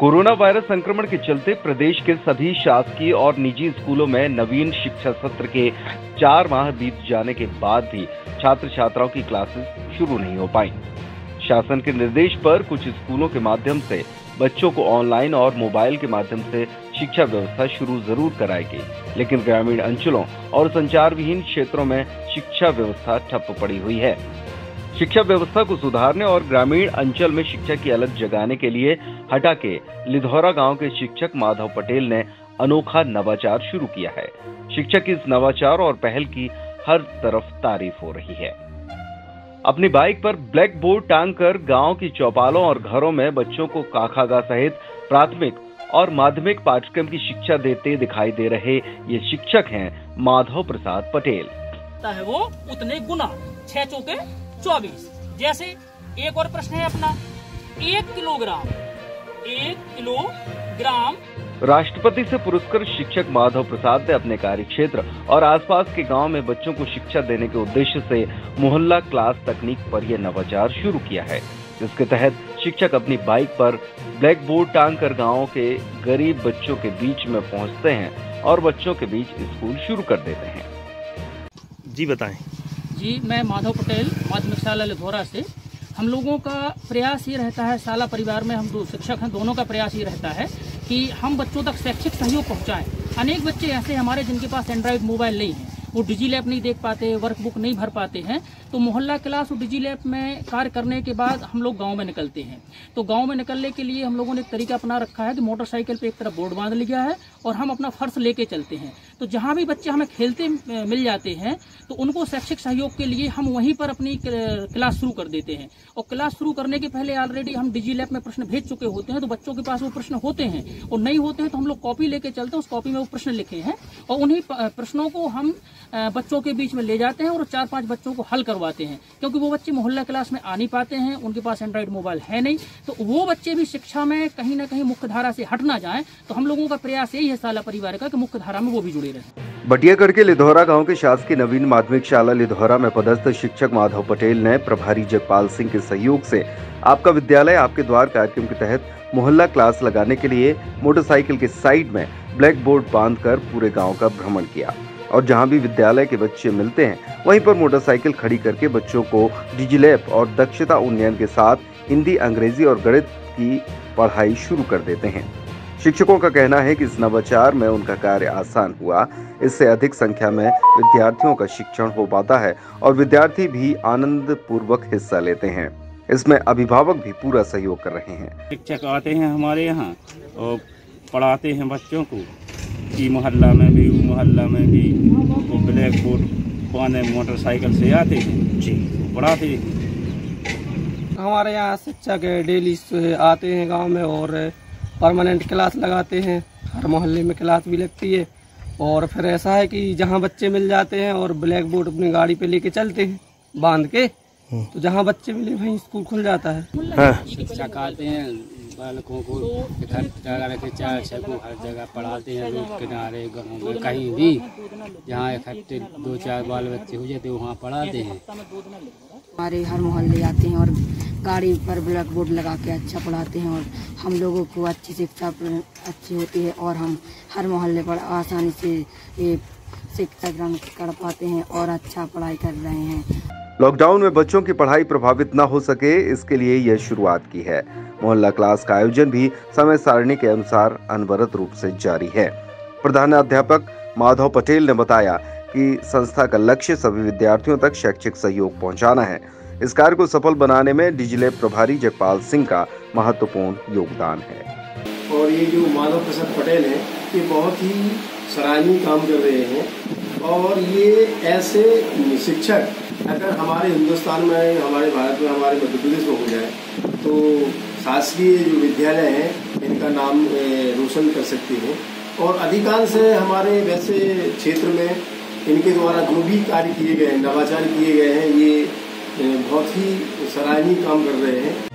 Corona virus संक्रमण के चलते प्रदेश के सभी शासकीय और निजी स्कूलों में नवीन शिक्षा सत्र के 4 माह बीत जाने के बाद भी छात्र छात्राओं की क्लासेस शुरू नहीं हो पाई। शासन के निर्देश पर कुछ स्कूलों के माध्यम से बच्चों को ऑनलाइन और मोबाइल के माध्यम से शिक्षा व्यवस्था शुरू जरूर कराएगी, लेकिन ग्रामीण अंचलों और संचार विहीन क्षेत्रों में शिक्षा व्यवस्था ठप पड़ी हुई है। शिक्षा व्यवस्था को सुधारने और ग्रामीण अंचल में शिक्षा की अलग जगाने के लिए हटा के लिधौरा गांव के शिक्षक माधव पटेल ने अनोखा नवाचार शुरू किया है। शिक्षक की इस नवाचार और पहल की हर तरफ तारीफ हो रही है। अपनी बाइक पर ब्लैक बोर्ड टांगकर गांव की चौपालों और घरों में बच्चों को क ख ग सहित प्राथमिक और माध्यमिक पाठ्यक्रम की शिक्षा देते दिखाई दे रहे ये शिक्षक हैं माधव प्रसाद पटेल। है वो उतने गुना 6 चौके 24। जैसे एक और प्रश्न है अपना 1 किलोग्राम। राष्ट्रपति से पुरस्कृत शिक्षक माधव प्रसाद ने अपने कार्य क्षेत्र और आसपास के गांव में बच्चों को शिक्षा देने के उद्देश्य से मोहल्ला क्लास तकनीक पर यह नवाचार शुरू किया है, जिसके तहत शिक्षक अपनी बाइक पर ब्लैक बोर्ड टांग कर गाँव के गरीब बच्चों के बीच में पहुँचते हैं और बच्चों के बीच स्कूल शुरू कर देते हैं। जी बताएं। जी, मैं माधव पटेल माध्यमिक शाला लिधौरा से। हम लोगों का प्रयास ये रहता है, शाला परिवार में हम 2 शिक्षक हैं, दोनों का प्रयास ये रहता है कि हम बच्चों तक शैक्षिक सहयोग पहुंचाएं। अनेक बच्चे ऐसे हमारे जिनके पास एंड्रॉइड मोबाइल नहीं है, वो डिजीलैप नहीं देख पाते, वर्कबुक नहीं भर पाते हैं, तो मोहल्ला क्लास और डिजीलैप में कार्य करने के बाद हम लोग गांव में निकलते हैं। तो गांव में निकलने के लिए हम लोगों ने एक तरीका अपना रखा है कि मोटरसाइकिल पे एक तरफ बोर्ड बांध लिया है और हम अपना फर्श लेके चलते हैं। तो जहां भी बच्चे हमें खेलते मिल जाते हैं तो उनको शैक्षिक सहयोग के लिए हम वहीं पर अपनी क्लास शुरू कर देते हैं। और क्लास शुरू करने के पहले ऑलरेडी हम डिजीलैप में प्रश्न भेज चुके होते हैं, तो बच्चों के पास वो प्रश्न होते हैं और नहीं होते हैं तो हम लोग कॉपी लेके चलते हैं, उस कॉपी में वो प्रश्न लिखे हैं और उन्हीं प्रश्नों को हम बच्चों के बीच में ले जाते हैं और 4-5 बच्चों को हल करवाते हैं, क्योंकि वो बच्चे मोहल्ला क्लास में आ नहीं पाते हैं, उनके पास एंड्रॉइड मोबाइल है नहीं, तो वो बच्चे भी शिक्षा में कहीं ना कहीं मुख्य धारा से हट ना जाएं। तो हम लोगों का प्रयास यही है शाला परिवार का कि मुख्य धारा में वो भी जुड़े रहें। बटियागढ़ के लिधौरा गांव के शासकीय नवीन माध्यमिक शाला लिधौरा में पदस्थ शिक्षक माधव पटेल ने प्रभारी जगपाल सिंह के सहयोग से आपका विद्यालय आपके द्वार कार्यक्रम के तहत मोहल्ला क्लास लगाने के लिए मोटरसाइकिल के साइड में ब्लैक बोर्ड बांधकर पूरे गांव का भ्रमण किया और जहां भी विद्यालय के बच्चे मिलते हैं वहीं पर मोटरसाइकिल खड़ी करके बच्चों को डिजीलैप और दक्षता उन्नयन के साथ हिंदी, अंग्रेजी और गणित की पढ़ाई शुरू कर देते हैं। शिक्षकों का कहना है कि इस नवाचार में उनका कार्य आसान हुआ, इससे अधिक संख्या में विद्यार्थियों का शिक्षण हो पाता है और विद्यार्थी भी आनंद पूर्वक हिस्सा लेते हैं। इसमें अभिभावक भी पूरा सहयोग कर रहे हैं। शिक्षक आते हैं हमारे यहाँ और पढ़ाते हैं बच्चों को, ई मोहल्ला में भी मोहल्ला में भी वो ब्लैक बोर्ड पाने मोटरसाइकिल से आते हैं जी, पढ़ाते हैं। हमारे यहाँ शिक्षक डेली आते हैं गांव में और परमानेंट क्लास लगाते हैं, हर मोहल्ले में क्लास भी लगती है। और फिर ऐसा है कि जहाँ बच्चे मिल जाते हैं और ब्लैक बोर्ड अपनी गाड़ी पे लेके चलते हैं बांध के, तो जहाँ बच्चे मिले वहीं स्कूल खुल जाता है। शिक्षक आते हैं, बालकों को इकट्ठा के 4-6 को हर जगह पढ़ाते हैं, रोड किनारे गाँव में कहीं भी जहाँ इकट्ठे 2-4 बाल बच्चे हो जाते वहाँ पढ़ाते हैं। हमारे हर मोहल्ले आते हैं और गाड़ी पर ब्लैक बोर्ड लगा के अच्छा पढ़ाते हैं और हम लोगों को अच्छी शिक्षा अच्छी होती है और हम हर मोहल्ले पर आसानी से शिक्षा ग्रहण कर पाते हैं और अच्छा पढ़ाई कर रहे हैं। लॉकडाउन में बच्चों की पढ़ाई प्रभावित न हो सके, इसके लिए यह शुरुआत की है। मोहल्ला क्लास का आयोजन भी समय सारणी के अनुसार अनवरत रूप से जारी है। प्रधानाध्यापक माधव पटेल ने बताया कि संस्था का लक्ष्य सभी विद्यार्थियों तक शैक्षिक सहयोग पहुंचाना है। इस कार्य को सफल बनाने में डिजीलैप प्रभारी जगपाल सिंह का महत्वपूर्ण योगदान है। और ये जो माधव प्रसाद पटेल है, ये बहुत ही सराहनीय काम कर रहे हैं और ये ऐसे शिक्षक अगर हमारे हिंदुस्तान में, हमारे भारत में, हमारे मध्य प्रदेश में हो जाए तो शासकीय जो विद्यालय हैं इनका नाम रोशन कर सकते हैं। और अधिकांश हमारे वैसे क्षेत्र में इनके द्वारा जो भी कार्य किए गए हैं, नवाचार किए गए हैं, ये बहुत ही सराहनीय काम कर रहे हैं।